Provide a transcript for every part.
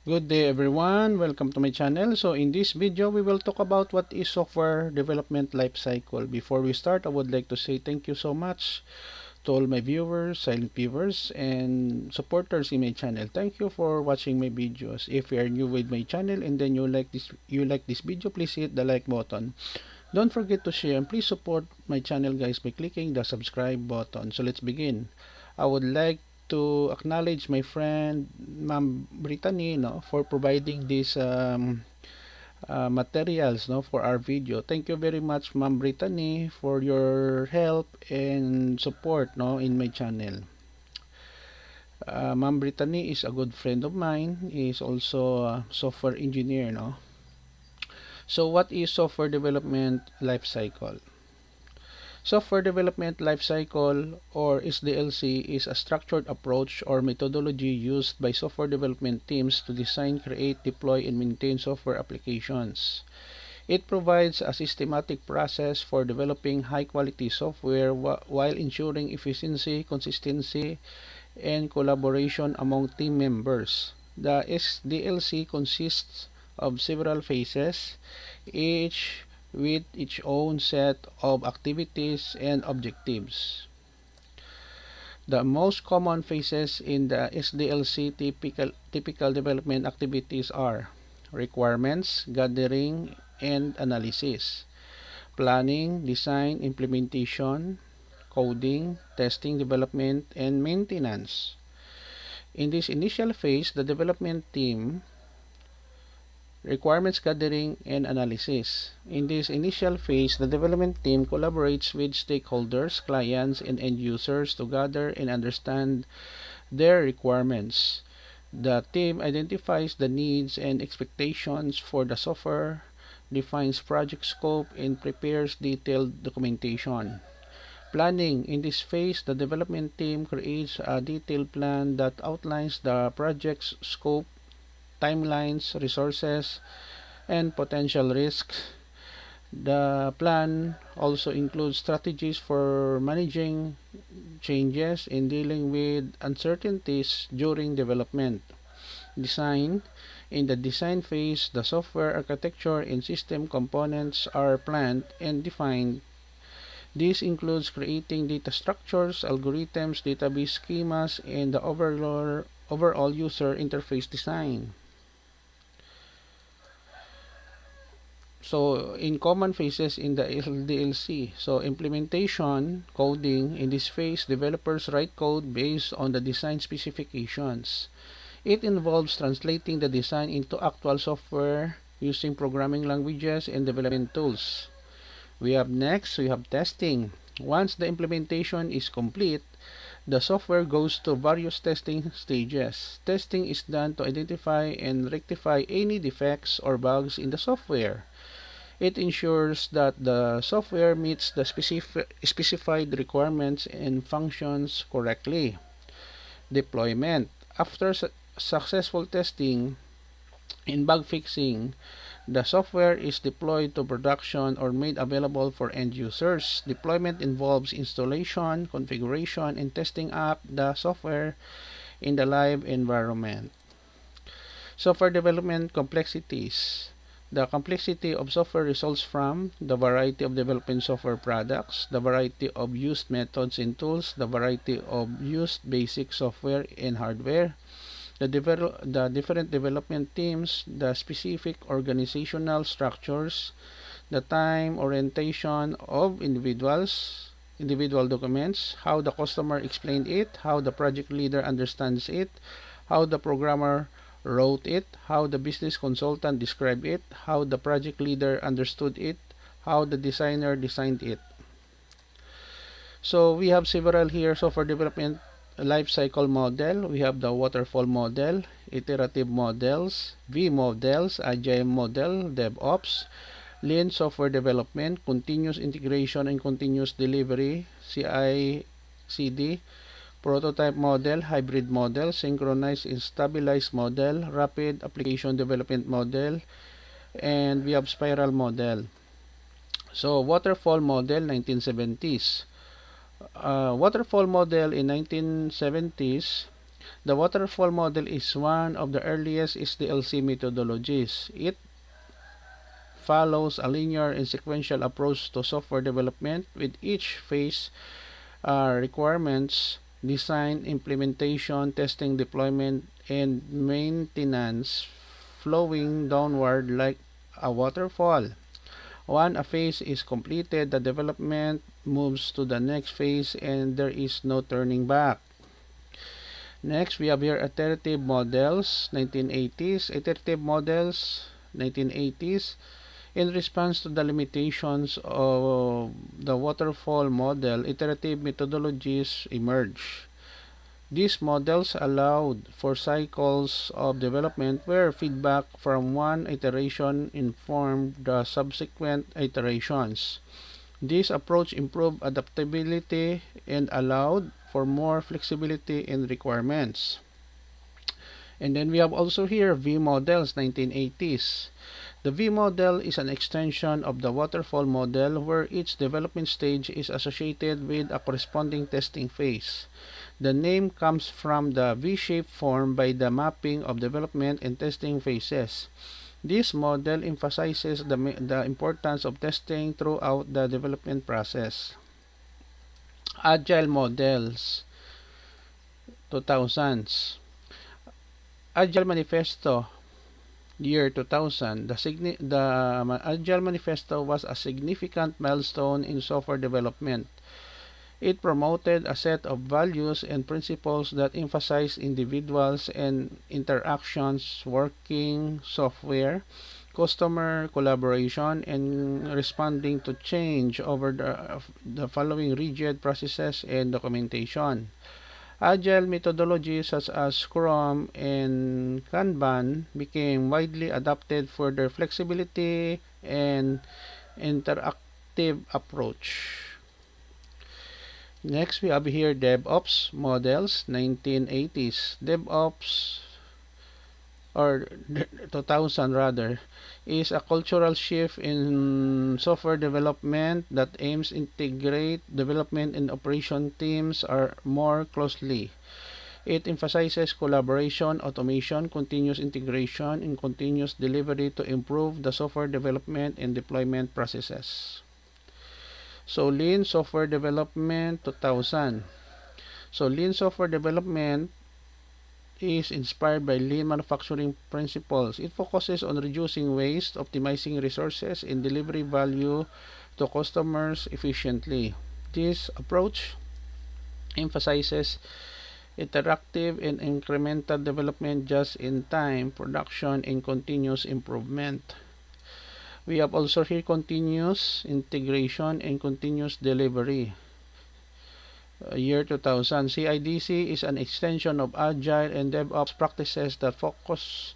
Good day everyone, welcome to my channel. So in this video we will talk about what is software development lifecycle. Before we start, I would like to say thank you so much to all my viewers, silent viewers, and supporters in my channel. Thank you for watching my videos. If you are new with my channel and then you like this video, please hit the like button. Don't forget to share and please support my channel guys by clicking the subscribe button. So let's begin. I would like to acknowledge my friend Ma'am Brittany, for providing these materials, for our video. Thank you very much, Ma'am Brittany, for your help and support, in my channel. Ma'am Brittany is a good friend of mine. Is also a software engineer, So what is software development lifecycle? Software Development Lifecycle, or SDLC, is a structured approach or methodology used by software development teams to design, create, deploy, and maintain software applications. It provides a systematic process for developing high-quality software while ensuring efficiency, consistency, and collaboration among team members. The SDLC consists of several phases, each with its own set of activities and objectives. The most common phases in the SDLC typical development activities are requirements gathering and analysis, planning, design, implementation, coding, testing, development, and maintenance. In this initial phase, the development team requirements gathering and analysis. In this initial phase, the development team collaborates with stakeholders, clients, and end users to gather and understand their requirements. The team identifies the needs and expectations for the software, defines project scope, and prepares detailed documentation. Planning. In this phase, the development team creates a detailed plan that outlines the project's scope, timelines, resources, and potential risks. The plan also includes strategies for managing changes and dealing with uncertainties during development. Design. In the design phase, the software architecture and system components are planned and defined. This includes creating data structures, algorithms, database schemas, and the overall user interface design. So in common phases in the SDLC, so implementation, coding. In this phase, developers write code based on the design specifications. It involves translating the design into actual software using programming languages and development tools. We have testing. Once the implementation is complete, the software goes to various testing stages. Testing is done to identify and rectify any defects or bugs in the software. It ensures that the software meets the specified requirements and functions correctly. Deployment. After successful testing and bug fixing, the software is deployed to production or made available for end users. Deployment involves installation, configuration, and testing up the software in the live environment. Software development complexities. The complexity of software results from the variety of development software products, the variety of used methods and tools, the variety of used basic software and hardware, the different development teams, the specific organizational structures, the time orientation of individual documents, how the customer explained it, how the project leader understands it, how the programmer wrote it, how the business consultant described it, how the project leader understood it, how the designer designed it. So we have several here software development life cycle model. We have the Waterfall Model, Iterative Models, V Models, Agile Model, DevOps, Lean Software Development, Continuous Integration and Continuous Delivery, CICD, Prototype Model, Hybrid Model, Synchronized and Stabilized Model, Rapid Application Development Model, and we have Spiral Model. So Waterfall Model, 1970s. Waterfall Model in 1970s The waterfall model is one of the earliest SDLC methodologies. It follows a linear and sequential approach to software development, with each phase requirements, design, implementation, testing, deployment, and maintenance flowing downward like a waterfall. Once a phase is completed, the development moves to the next phase and there is no turning back. Next, we have here iterative models, 1980s. Iterative models, 1980s. In response to the limitations of the waterfall model, iterative methodologies emerged. These models allowed for cycles of development where feedback from one iteration informed the subsequent iterations. This approach improved adaptability and allowed for more flexibility in requirements. And then we have also here V models, 1980s. The V model is an extension of the waterfall model where each development stage is associated with a corresponding testing phase. The name comes from the V-shaped form by the mapping of development and testing phases. This model emphasizes the importance of testing throughout the development process. Agile models, 2000s. Agile Manifesto, year 2000. The Agile Manifesto was a significant milestone in software development. It promoted a set of values and principles that emphasize individuals and interactions, working software, customer collaboration, and responding to change over the following rigid processes and documentation. Agile methodologies such as Scrum and Kanban became widely adopted for their flexibility and interactive approach. Next, we have here DevOps Models, 1980s. DevOps, or 2000 rather, is a cultural shift in software development that aims to integrate development and operation teams more closely. It emphasizes collaboration, automation, continuous integration, and continuous delivery to improve the software development and deployment processes. So Lean Software Development 2000. So Lean Software Development is inspired by lean manufacturing principles. It focuses on reducing waste, optimizing resources, and delivering value to customers efficiently. This approach emphasizes interactive and incremental development, just-in-time production, and continuous improvement. We have also here continuous integration and continuous delivery. Year 2000. CIDC is an extension of Agile and DevOps practices that focus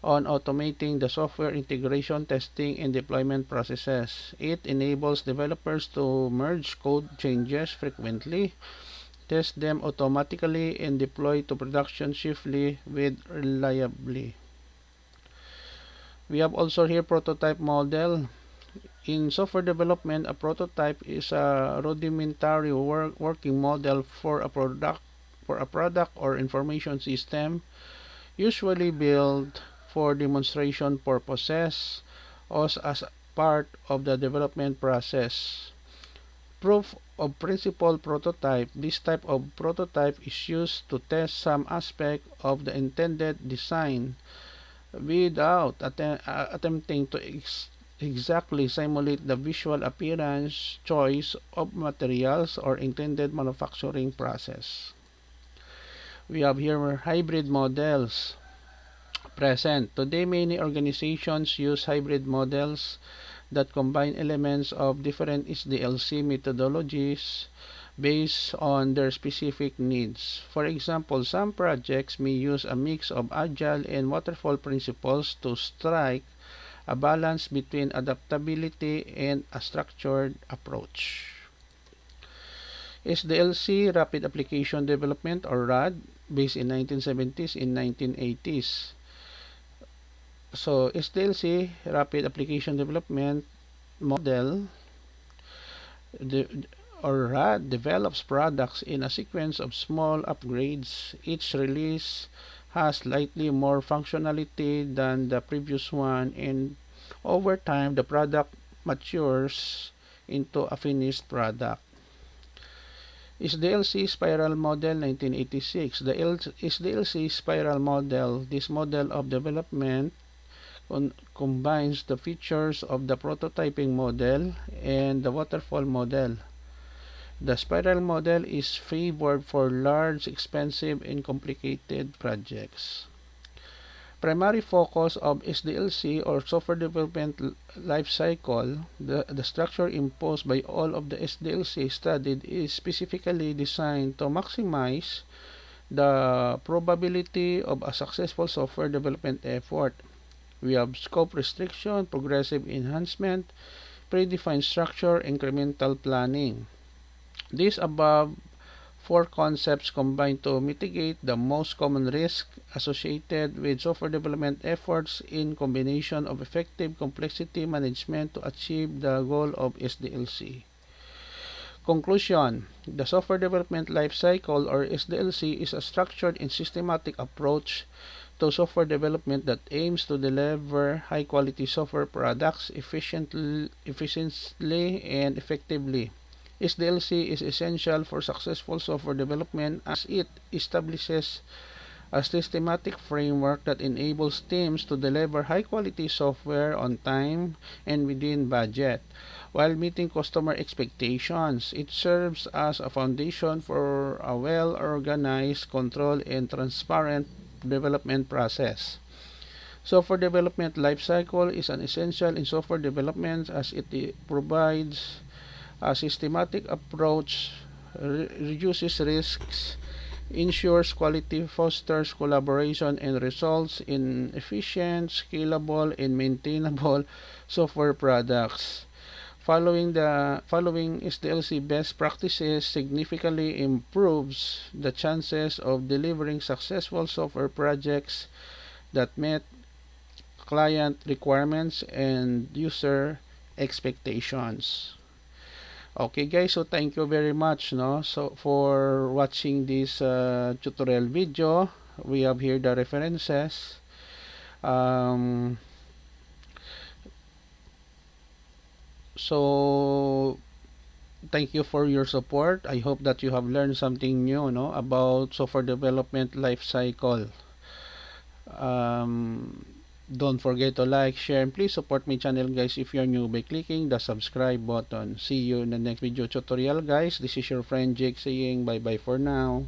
on automating the software integration, testing, and deployment processes. It enables developers to merge code changes frequently, test them automatically, and deploy to production swiftly with reliably. We have also here prototype model. In software development, a prototype is a rudimentary working model for a product or information system, usually built for demonstration purposes or as part of the development process. Proof of principle prototype. This type of prototype is used to test some aspect of the intended design without attempting to exactly simulate the visual appearance, choice of materials, or intended manufacturing process. We have here hybrid models. Present. Today, many organizations use hybrid models that combine elements of different SDLC methodologies based on their specific needs. For example, some projects may use a mix of agile and waterfall principles to strike a balance between adaptability and a structured approach. SDLC, Rapid Application Development, or RAD, based in 1970s and 1980s. So SDLC, Rapid Application Development Model, or RAD develops products in a sequence of small upgrades. Each release has slightly more functionality than the previous one, and over time the product matures into a finished product. SDLC Spiral Model 1986. The SDLC Spiral Model, this model of development combines the features of the prototyping model and the waterfall model. The spiral model is favored for large, expensive, and complicated projects. Primary focus of SDLC, or software development lifecycle, the structure imposed by all of the SDLC studied is specifically designed to maximize the probability of a successful software development effort. We have scope restriction, progressive enhancement, predefined structure, incremental planning. These above four concepts combine to mitigate the most common risk associated with software development efforts in combination of effective complexity management to achieve the goal of SDLC. Conclusion: the software development lifecycle, or SDLC, is a structured and systematic approach to software development that aims to deliver high-quality software products efficiently and effectively. SDLC is essential for successful software development as it establishes a systematic framework that enables teams to deliver high-quality software on time and within budget, while meeting customer expectations. It serves as a foundation for a well-organized, controlled, and transparent development process. Software development lifecycle is an essential in software development as it provides a systematic approach, reduces risks, ensures quality, fosters collaboration, and results in efficient, scalable, and maintainable software products. Following SDLC best practices significantly improves the chances of delivering successful software projects that met client requirements and user expectations. Okay guys, so thank you very much for watching this tutorial video. We have here the references. So thank you for your support. I hope that you have learned something new about software development life cycle. Don't forget to like, share, and please support my channel guys if you're new by clicking the subscribe button. See you in the next video tutorial guys. This is your friend Jake saying bye bye for now.